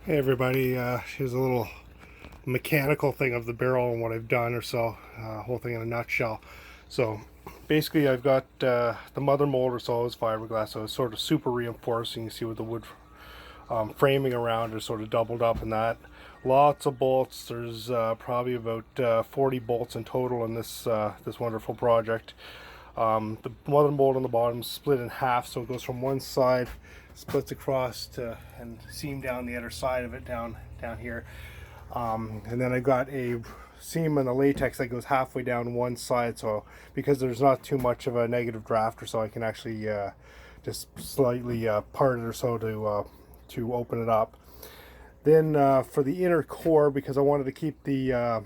Hey everybody, here's a little mechanical thing of the barrel and what I've done or so, whole thing in a nutshell. So basically I've got the mother mold or so is fiberglass, so it's sort of super reinforced. You can see with the wood framing around is sort of doubled up in that. Lots of bolts, there's probably about 40 bolts in total in this wonderful project. The mother mold on the bottom is split in half, so it goes from one side, splits across to and seam down the other side of it down here. And then I got a seam in the latex that goes halfway down one side, so because there's not too much of a negative draft or so, I can actually just slightly part it or so to open it up. Then for the inner core, because I wanted to keep the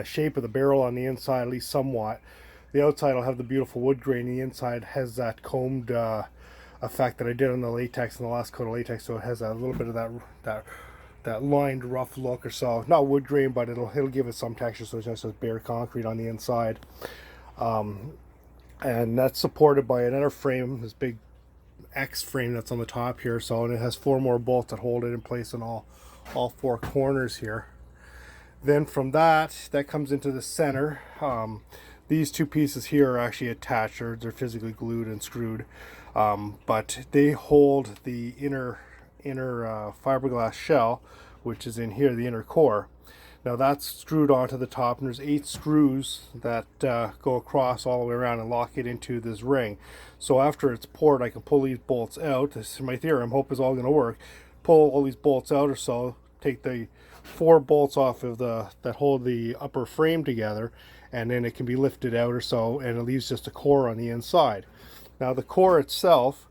shape of the barrel on the inside at least somewhat. The outside will have the beautiful wood grain. The inside has that combed effect that I did on the latex in the last coat of latex, so it has a little bit of that lined rough look or so. Not wood grain, but it'll give it some texture, so it's just as bare concrete on the inside. And that's supported by another frame, this big X frame that's on the top here. So, and it has four more bolts that hold it in place in all four corners here. Then from that comes into the center. These two pieces here are actually attached, or they're physically glued and screwed, but they hold the inner fiberglass shell, which is in here, the inner core. Now that's screwed onto the top, and there's 8 screws that go across all the way around and lock it into this ring. So after it's poured, I can pull these bolts out. This is my theorem. Hope is all going to work. Pull all these bolts out or so. Take the 4 bolts off of that hold the upper frame together, and then it can be lifted out or so, and it leaves just a core on the inside. Now the core itself,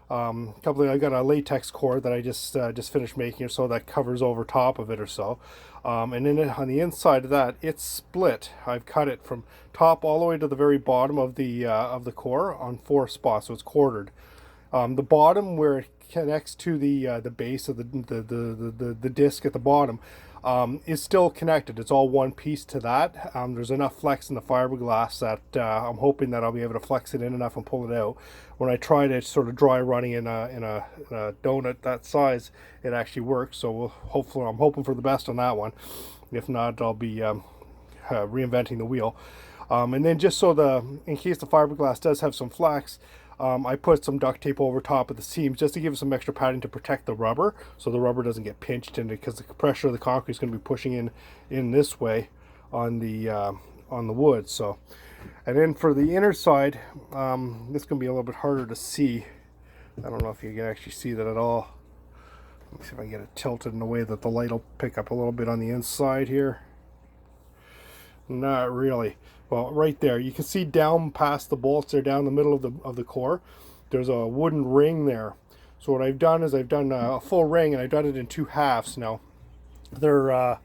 I got a latex core that I just finished making or so that covers over top of it or so, and then on the inside of that, it's split. I've cut it from top all the way to the very bottom of the core on 4 spots, so it's quartered. The bottom where it connects to the base of the disc at the bottom is still connected. It's all one piece to that. There's enough flex in the fiberglass that I'm hoping that I'll be able to flex it in enough and pull it out. When I tried it sort of dry running in a donut that size, it actually works. So hopefully, I'm hoping for the best on that one. If not, I'll be reinventing the wheel. And then just so in case the fiberglass does have some flex, I put some duct tape over top of the seams just to give it some extra padding to protect the rubber, so the rubber doesn't get pinched in it, because the pressure of the concrete is going to be pushing in this way on the wood. So, and then for the inner side, this is going to be a little bit harder to see. I don't know if you can actually see that at all. Let me see if I can get it tilted in a way that the light will pick up a little bit on the inside here. Not really. Well, right there, you can see down past the bolts there, down the middle of the core, there's a wooden ring there. So what I've done is I've done a full ring, and I've done it in 2 halves. Now they're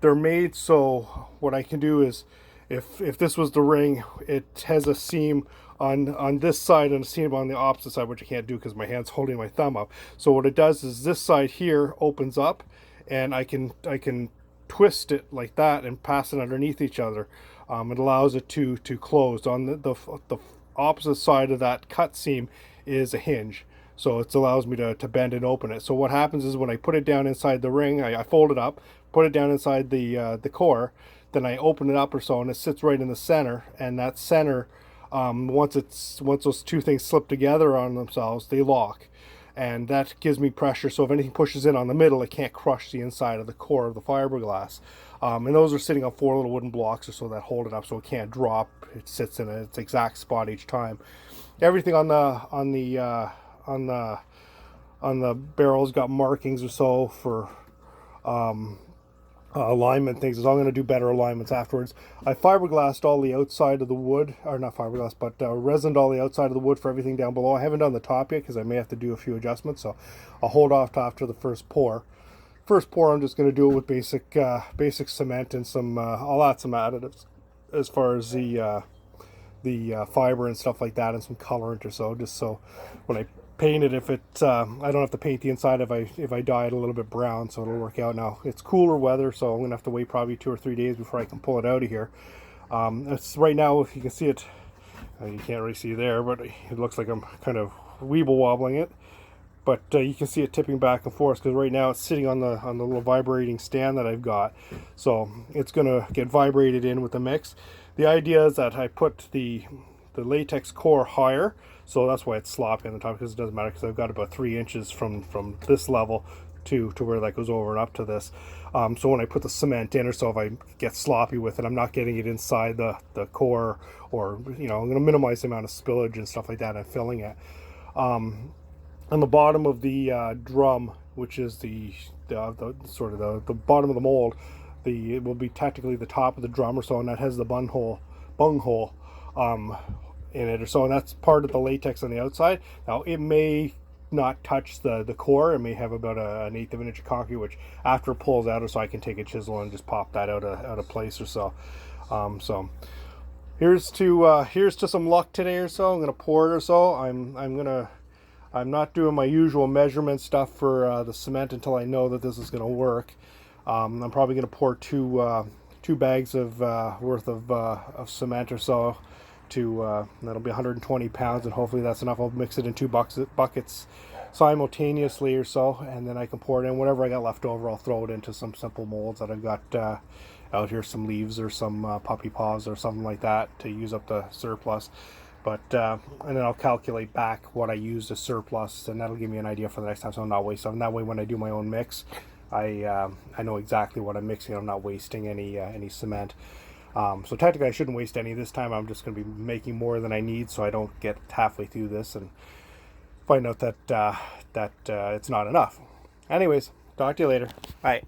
made so what I can do is, if this was the ring, it has a seam on this side and a seam on the opposite side, which I can't do because my hand's holding my thumb up. So what it does is this side here opens up, and I can twist it like that and pass it underneath each other. It allows it to close. On the opposite side of that cut seam is a hinge, so it allows me to bend and open it. So what happens is when I put it down inside the ring, I fold it up, put it down inside the core, then I open it up or so, and it sits right in the center. And that center, once those two things slip together on themselves, they lock, and that gives me pressure, so if anything pushes in on the middle, it can't crush the inside of the core of the fiberglass. And those are sitting on 4 little wooden blocks or so that hold it up, so it can't drop. It sits in its exact spot each time. Everything on the barrel's got markings or so for alignment things. I'm going to do better alignments afterwards. I fiberglassed all the outside of the wood, or not fiberglass, but resined all the outside of the wood for everything down below. I haven't done the top yet because I may have to do a few adjustments, so I'll hold off to after the first pour. First pour, I'm just going to do it with basic cement and some. I'll add some additives as far as the fiber and stuff like that, and some colorant or so, just so when I paint it, if it I don't have to paint the inside if I dye it a little bit brown, so it'll work out. Now it's cooler weather, so I'm gonna have to wait probably 2 or 3 days before I can pull it out of here. It's right now, if you can see it, you can't really see there, but it looks like I'm kind of weeble wobbling it. but you can see it tipping back and forth because right now it's sitting on the little vibrating stand that I've got. So it's gonna get vibrated in with the mix. The idea is that I put the latex core higher, so that's why it's sloppy on the top, because it doesn't matter because I've got about 3 inches from this level to where that goes over and up to this. So when I put the cement in, or so if I get sloppy with it, I'm not getting it inside the core, or I'm going to minimize the amount of spillage and stuff like that and filling it. On the bottom of the drum, which is the sort of the bottom of the mold, it will be technically the top of the drum or so, and that has the bung hole in it or so, and that's part of the latex on the outside. Now it may not touch the core. It may have about an eighth of an inch of concrete, which after it pulls out, or so I can take a chisel and just pop that out of place or so. So here's to some luck today or so. I'm gonna pour it or so. I'm not doing my usual measurement stuff for the cement until I know that this is gonna work. I'm probably gonna pour two bags of worth of cement or so. That'll be 120 pounds, and hopefully that's enough. I'll mix it in 2 buckets simultaneously or so, and then I can pour it in. Whatever I got left over, I'll throw it into some simple molds that I've got out here, some leaves or some puppy paws or something like that to use up the surplus. But and then I'll calculate back what I used as surplus, and that'll give me an idea for the next time, so I'm not wasting. And that way, when I do my own mix, I know exactly what I'm mixing. I'm not wasting any cement. So technically I shouldn't waste any this time. I'm just going to be making more than I need, so I don't get halfway through this and find out that it's not enough. Anyways, talk to you later. Bye.